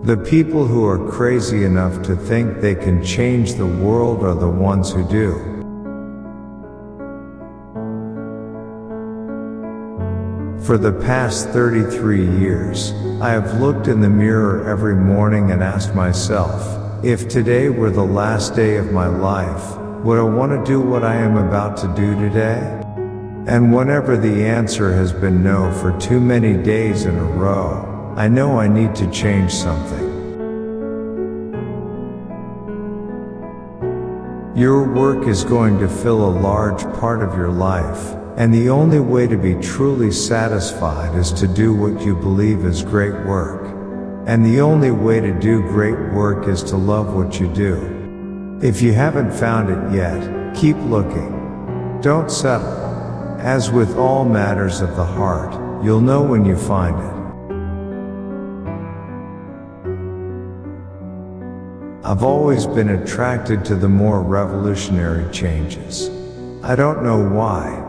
The people who are crazy enough to think they can change the world are the ones who do. For the past 33 years, I have looked in the mirror every morning and asked myself, if today were the last day of my life, would I want to do what I am about to do today? And whenever the answer has been no for too many days in a row, I know I need to change something. Your work is going to fill a large part of your life, and the only way to be truly satisfied is to do what you believe is great work. And the only way to do great work is to love what you do. If you haven't found it yet, keep looking. Don't settle. As with all matters of the heart, you'll know when you find it. I've always been attracted to the more revolutionary changes. I don't know why.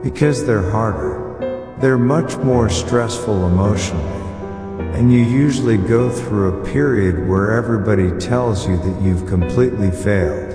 Because they're harder. They're much more stressful emotionally. And you usually go through a period where everybody tells you that you've completely failed.